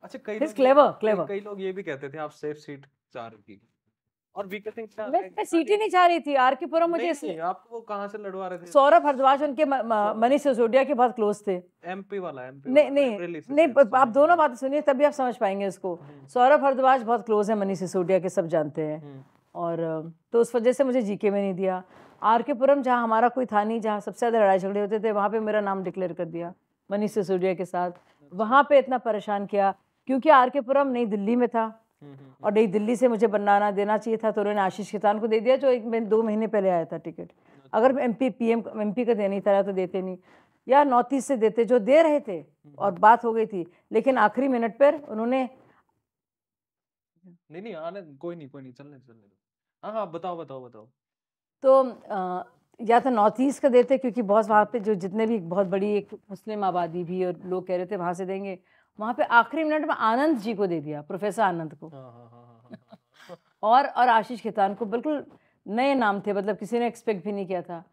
अच्छा कई He's clever, clever. कई लोग ये भी कहते थे आप सेफ सीट चाह रही थी और वीके सिंह क्या मैं सीट ही नहीं चाह रही थी। आर के पुरम मुझे नहीं, आपको वो कहाँ से लड़वा रहे थे? सौरभ भारद्वाज उनके मनीष सिसोदिया के बहुत क्लोज थे। एमपी वाला नहीं नहीं नहीं, आप दोनों बातें सुनिए तभी आप समझ पाएंगे इसको। सौरभ भारद्वाज बहुत क्लोज है मनीष सिसोदिया के, सब जानते हैं। और तो उस वजह से मुझे जीके में नहीं दिया। आर के पुरम जहाँ हमारा कोई था नहीं, जहाँ सबसे ज़्यादा लड़ाई झगड़े होते थे, वहाँ पे मेरा नाम डिक्लेयर कर दिया मनीष सिसोदिया के साथ। वहाँ पे इतना परेशान किया क्योंकि आर के पुरम नई दिल्ली में था और नई दिल्ली से मुझे बनाना देना चाहिए था, तो उन्होंने आशीष खेतान को दे दिया जो 2 महीने पहले आया था टिकट। अगर एमपी का देनी था तो देते नहीं, या नॉर्थ ईस्ट से देते, जो दे रहे थे और बात हो गई थी। लेकिन आखिरी मिनट पर उन्होंने नहीं आने, कोई नहीं चलने दो। हाँ बताओ। तो या तो नॉर्थ ईस्ट का देते क्योंकि बहुत वहाँ पे जो जितने भी बहुत बड़ी एक मुस्लिम आबादी भी और लोग कह रहे थे वहाँ से देंगे। वहाँ पे आखिरी मिनट में आनंद जी को दे दिया, प्रोफेसर आनंद को। और आशीष खेतान को। बिल्कुल नए नाम थे, मतलब किसी ने एक्सपेक्ट भी नहीं किया था।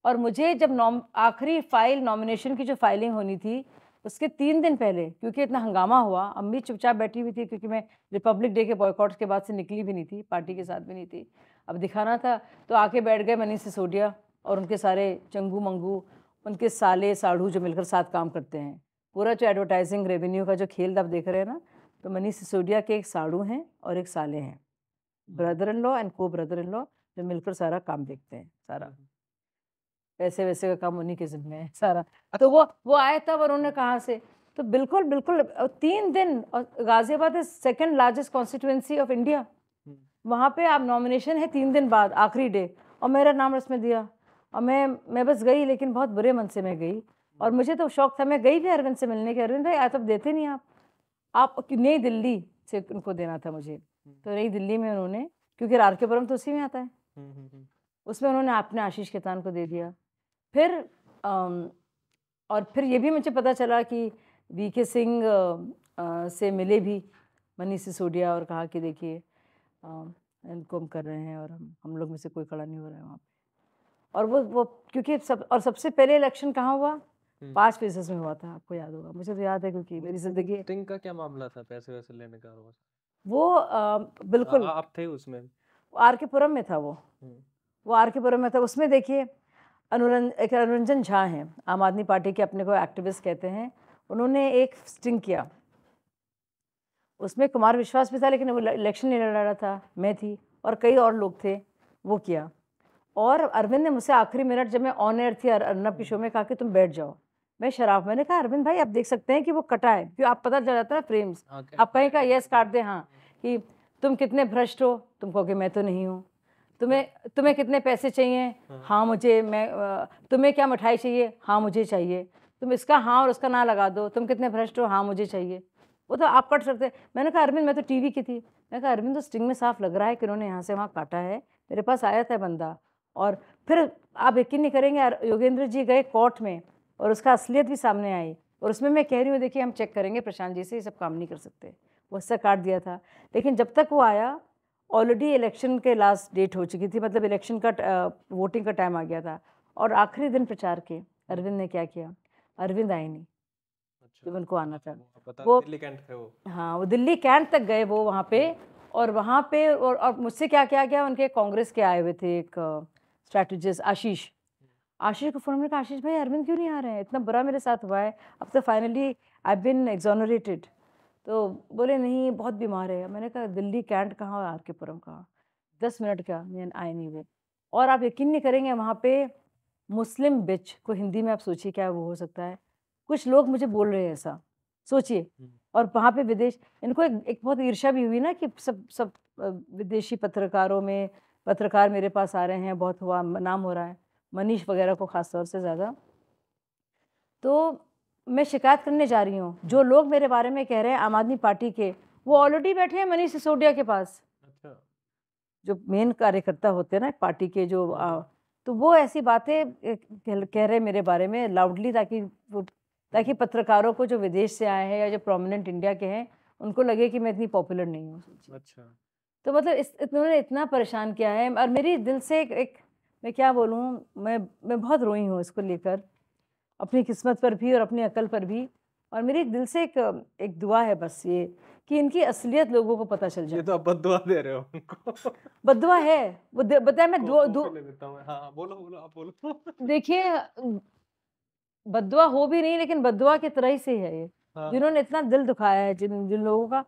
और मुझे जब आखिरी फाइल नॉमिनेशन की जो फाइलिंग होनी थी उसके 3 दिन पहले, क्योंकि इतना हंगामा हुआ, अम्मी चुपचाप बैठी हुई थी क्योंकि मैं रिपब्लिक डे के बॉयकॉट के बाद से निकली भी नहीं थी, पार्टी के साथ भी नहीं थी, अब दिखाना था। तो आके बैठ गए मनीष सिसोदिया और उनके सारे चंगू मंगू, उनके साले साढ़ू जो मिलकर साथ काम करते हैं। पूरा जो एडवर्टाइजिंग रेवेन्यू का जो खेल आप देख रहे हैं ना, तो मनीष सिसोदिया के एक साढ़ू हैं और एक साले हैं, ब्रदर इन लॉ एंड को ब्रदर इन लॉ, जो मिलकर सारा काम देखते हैं। सारा पैसे वैसे का काम उन्हीं के जिम्मे है सारा। तो वो आए तब और उन्होंने कहा से, तो बिल्कुल 3 दिन। और Ghaziabad is second largest constituency of India. वहाँ पे आप नॉमिनेशन है 3 दिन बाद, आखिरी डे, और मेरा नाम उसमें दिया। और मैं बस गई, लेकिन बहुत बुरे मन से मैं गई। और मुझे तो शौक था, मैं गई भी अरविंद से मिलने के। अरविंद भाई आप देते नहीं, आप नई दिल्ली से उनको देना था मुझे। तो नई दिल्ली में उन्होंने, क्योंकि आर के पुरम तो उसी में आता है, उसमें उन्होंने अपने आशीष खेतान को दे दिया। फिर और फिर ये भी मुझे पता चला कि वीके सिंह से मिले भी मनीष सिसोदिया और कहा कि देखिए इनको हम कर रहे हैं और हम लोग में से कोई खड़ा नहीं हो रहा है वहाँ पे। और वो क्योंकि सबसे पहले इलेक्शन कहाँ हुआ, 5 फेजेस में हुआ था, आपको याद होगा, मुझे तो याद है क्योंकि मेरी जिंदगी। स्टिंग का क्या मामला था, पैसे वैसे लेने का? वो बिल्कुल आप थे उसमें? आर के पुरम में था वो आर के पुरम में था। उसमें देखिए अनुरंजन झा हैं, आम आदमी पार्टी के, अपने को एक्टिविस्ट कहते हैं। उन्होंने एक स्टिंग किया, उसमें कुमार विश्वास भी था, लेकिन वो इलेक्शन नहीं लड़ रहा था, मैं थी और कई और लोग थे, वो किया। और अरविंद ने मुझसे आखिरी मिनट, जब मैं ऑन एयर थी अर्नब की शो में, कहा कि तुम बैठ जाओ। मैंने कहा अरविंद भाई आप देख सकते हैं कि वो कटा है, क्यों आप पता चल जाता है फ्रेम्स, आप कहीं का यस काट दे, हाँ, कि तुम कितने भ्रष्ट हो, तुम कहोगे मैं तो नहीं हूँ, तुम्हें कितने पैसे चाहिए, हाँ मुझे, तुम्हें क्या मिठाई चाहिए, हाँ मुझे चाहिए, तुम इसका हाँ और उसका ना लगा दो, तुम कितने भ्रष्ट हो, हाँ मुझे चाहिए, वो तो आप कट सकते। मैंने कहा अरविंद मैं तो टीवी की थी, मैंने कहा अरविंद तो स्टिंग में साफ लग रहा है कि उन्होंने यहाँ से वहाँ काटा है, मेरे पास आया था बंदा। और फिर आप यकीन नहीं करेंगे, योगेंद्र जी गए कोर्ट में और उसका असलियत भी सामने आई, और उसमें मैं कह रही हूँ देखिए हम चेक करेंगे, प्रशांत जी से ये सब काम नहीं कर सकते, वो उससे काट दिया था। लेकिन जब तक वो आया ऑलरेडी इलेक्शन के लास्ट डेट हो चुकी थी, मतलब इलेक्शन का वोटिंग का टाइम आ गया था। और आखिरी दिन प्रचार के अरविंद ने क्या किया, अरविंद आए नहीं जब उनको आना था, वो दिल्ली कैंट थे वो, हाँ वो दिल्ली कैंट तक गए वो वहाँ पे। और वहाँ पे और मुझसे क्या क्या गया, उनके कांग्रेस के आए हुए थे एक स्ट्रैटेजिस्ट आशीष को फोन में कहा, आशीष भाई अरविंद क्यों नहीं आ रहे हैं, इतना बुरा मेरे साथ हुआ है, अब तो फाइनली आई बिन एक्सोनरेटेड। तो बोले नहीं बहुत बीमार है। मैंने कहा दिल्ली कैंट कहाँ और आर के पुरम कहाँ, 10 मिनट का मैं आए नहीं हुए। और आप यकीन नहीं करेंगे वहाँ पे मुस्लिम बिच को हिंदी में आप सोचिए क्या वो हो सकता है, कुछ लोग मुझे बोल रहे हैं ऐसा, सोचिए। और वहाँ पे विदेश, इनको एक बहुत ईर्ष्या भी हुई ना कि सब विदेशी पत्रकार मेरे पास आ रहे हैं, बहुत हुआ नाम हो रहा है, मनीष वगैरह को खास तौर से ज़्यादा। तो मैं शिकायत करने जा रही हूँ, जो लोग मेरे बारे में कह रहे हैं आम आदमी पार्टी के, वो ऑलरेडी बैठे हैं मनीष सिसोदिया के पास। अच्छा। जो मेन कार्यकर्ता होते हैं ना पार्टी के, जो तो वो ऐसी बातें कह रहे मेरे बारे में लाउडली, ताकि पत्रकारों को जो विदेश से आए हैं या जो प्रोमिनेंट इंडिया के हैं उनको लगे कि मैं इतनी पॉपुलर नहीं हूँ। अच्छा। तो मतलब इन्होंने इतना परेशान किया है, और मेरी दिल से एक मैं क्या बोलूँ, मैं बहुत रोई हूँ इसको लेकर, अपनी किस्मत पर भी और अपनी अकल पर भी। और मेरी एक दिल से एक दुआ है बस ये कि इनकी असलियत लोगों को पता चल ये जाए। तो आप बद्दुआ दे रहे हो उनको। बद्दुआ है, वो बताया मैं कॉफ़ी ले लेता हूँ मैं। हाँ, बोलो, बोलो, आप बोलो। देखिए बद्दुआ हो भी नहीं, लेकिन बद्दुआ की तरह ही से है ये, हाँ, जिन्होंने इतना दिल दुखाया है जिन जिन लोगों का।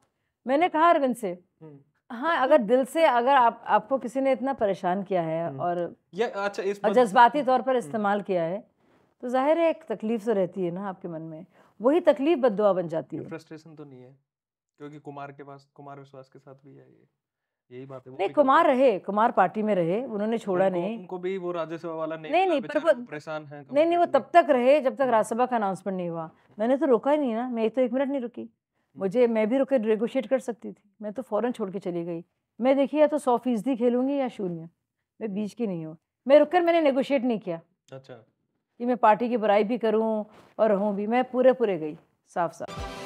मैंने कहा अरविंद से, हुँ, हाँ, अगर दिल से अगर आपको किसी ने इतना परेशान किया है हुँ। और ये अच्छा इस जज़्बाती तौर पर इस्तेमाल किया है, तो ज़ाहिर है एक तकलीफ़ तो रहती है ना आपके मन में। वही तकलीफ़ बद्दुआ बन जाती ये है। फ्रस्ट्रेशन तो नहीं है? क्योंकि कुमार विश्वास के साथ भी है ये। यही बात है, वो नहीं, भी कुमार कहते हैं रहे, कुमार पार्टी में रहे, उन्होंने छोड़ा उनको नहीं। उनको भी वो राज्यसभा वाला नहीं नहीं, मिला नहीं, पर बेचारे, वो वो परेशान हैं नहीं, नहीं, वो कंपैरेटिवली। तब तक रहे जब तक राज्यसभा का अनाउंसमेंट नहीं हुआ। मैंने तो रोका ही नहीं ना, मैं तो 1 मिनट नहीं रुकी। मैं भी रुक के नेगोशिएट कर सकती थी, मैं तो फ़ौरन छोड़ के चली गई। मैं देखिए या तो 100% खेलूँगी या शून्य, मैं बीच की नहीं हूँ। मैं रुक कर मैंने नेगोशिएट नहीं किया अच्छा। कि मैं पार्टी की बुराई भी करूँ और रहूँ भी, मैं पूरे-पूरे गई, साफ-साफ।